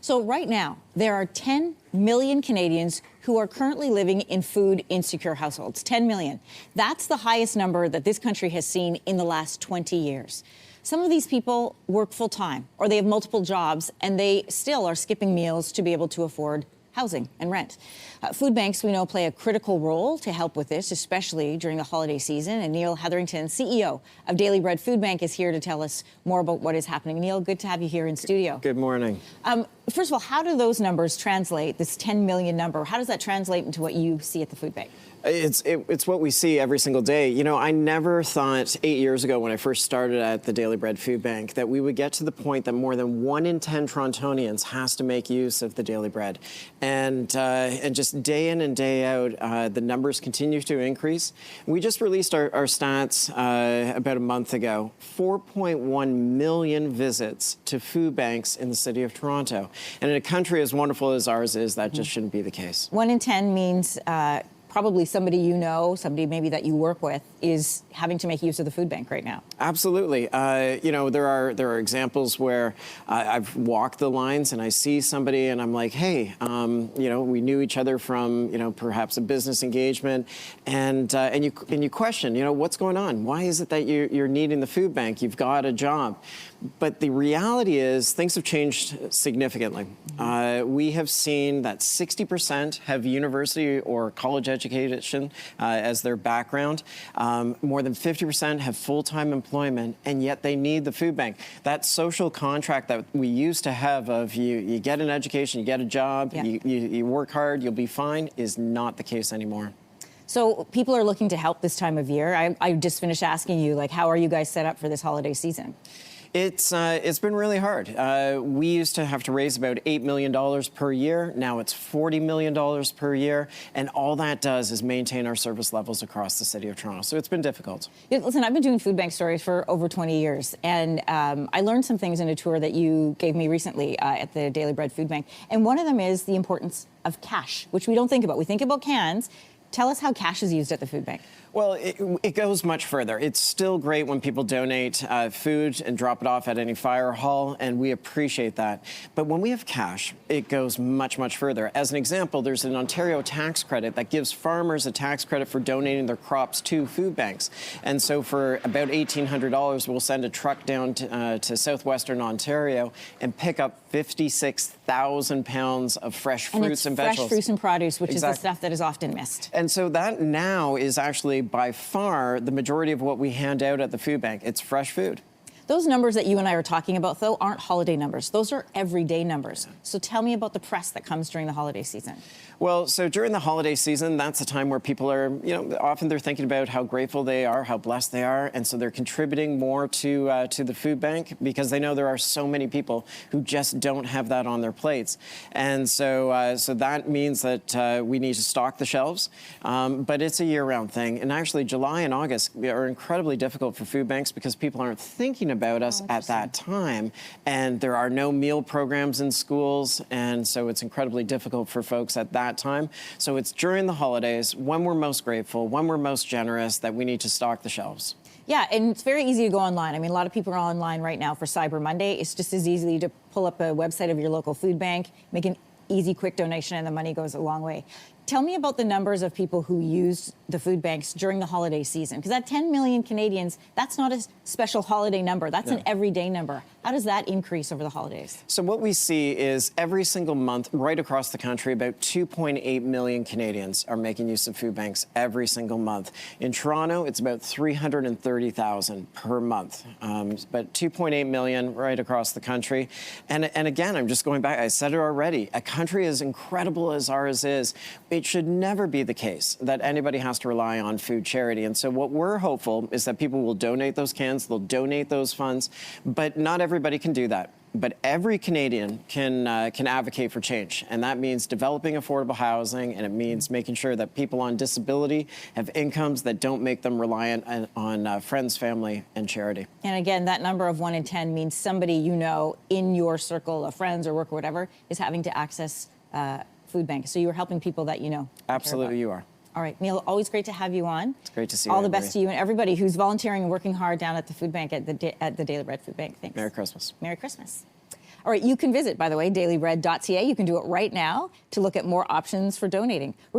So right now, there are 10 million Canadians who are currently living in food insecure households. 10 million. That's the highest number that this country has seen in the last 20 years. Some of these people work full time or they have multiple jobs and they still are skipping meals to be able to afford housing and rent. Food banks, we know, play a critical role to help with this, especially during the holiday season. And Neil Hetherington, CEO of Daily Bread Food Bank, is here to tell us more about what is happening. Neil, good to have you here in studio. Good morning. First of all, how do those numbers translate, this 10 million number? How does that translate into what you see at the food bank? It's what we see every single day. You know, I never thought 8 years ago when I first started at the Daily Bread Food Bank that we would get to the point that more than 1 in 10 Torontonians has to make use of the Daily Bread. And just day in and day out, the numbers continue to increase. We just released our stats about a month ago. 4.1 million visits to food banks in the city of Toronto. And in a country as wonderful as ours is, that just shouldn't be the case. 1 in 10 means probably somebody you know, somebody maybe that you work with, is having to make use of the food bank right now. Absolutely. You know, there are examples where I've walked the lines and I see somebody and I'm like, hey, you know, we knew each other from, you know, perhaps a business engagement, and you question, you know, what's going on? Why is it that you're needing the food bank? You've got a job. But the reality is things have changed significantly. We have seen that 60% have university or college education as their background. More than 50% have full-time employment, and yet they need the food bank. That social contract that we used to have of you get an education, you get a job, yeah. you work hard, you'll be fine, is not the case anymore. So people are looking to help this time of year. I just finished asking you, like, how are you guys set up for this holiday season? It's been really hard. We used to have to raise about $8 million per year. Now it's $40 million per year. And all that does is maintain our service levels across the city of Toronto. So it's been difficult. Yeah, listen, I've been doing food bank stories for over 20 years. And I learned some things in a tour that you gave me recently at the Daily Bread Food Bank. And one of them is the importance of cash, which we don't think about. We think about cans. Tell us how cash is used at the food bank. Well, it goes much further. It's still great when people donate food and drop it off at any fire hall, and we appreciate that. But when we have cash, it goes much, much further. As an example, there's an Ontario tax credit that gives farmers a tax credit for donating their crops to food banks. And so for about $1,800, we'll send a truck down to southwestern Ontario and pick up 56,000 pounds of fresh fruits and vegetables. Fresh fruits and produce, which is the stuff that is often missed. And so that now is actually by far the majority of what we hand out at the food bank. It's fresh food. Those numbers that you and I are talking about, though, aren't holiday numbers. Those are everyday numbers. So tell me about the press that comes during the holiday season. Well, so during the holiday season, that's a time where people are, you know, often they're thinking about how grateful they are, how blessed they are, and so they're contributing more to the food bank because they know there are so many people who just don't have that on their plates. And so that means that we need to stock the shelves, but it's a year-round thing. And actually, July and August are incredibly difficult for food banks because people aren't thinking about us at that time, and there are no meal programs in schools, and so it's incredibly difficult for folks at that time. So it's during the holidays, when we're most grateful, when we're most generous, that we need to stock the shelves. Yeah, and it's very easy to go online. I mean, a lot of people are online right now for Cyber Monday. It's just as easy to pull up a website of your local food bank, make an easy, quick donation, and the money goes a long way. Tell me about the numbers of people who use the food banks during the holiday season, because that 10 million Canadians, that's not a special holiday number. That's an everyday number. How does that increase over the holidays? So what we see is every single month, right across the country, about 2.8 million Canadians are making use of food banks every single month. In Toronto, it's about 330,000 per month, but 2.8 million right across the country. And again, I'm just going back, I said it already, a country as incredible as ours is, it should never be the case that anybody has to rely on food charity. And so what we're hopeful is that people will donate those cans, they'll donate those funds, but not everybody can do that. But every Canadian can advocate for change, and that means developing affordable housing, and it means making sure that people on disability have incomes that don't make them reliant on friends, family, and charity. And again, that number of 1 in 10 means somebody you know in your circle of friends or work or whatever is having to access food bank. So you're helping people that you know. Absolutely, you are. All right, Neil, always great to have you on. It's great to see you. All the best to you and everybody who's volunteering and working hard down at the food bank at the Daily Bread Food Bank. Thanks. Merry Christmas. Merry Christmas. All right, you can visit, by the way, dailybread.ca. You can do it right now to look at more options for donating.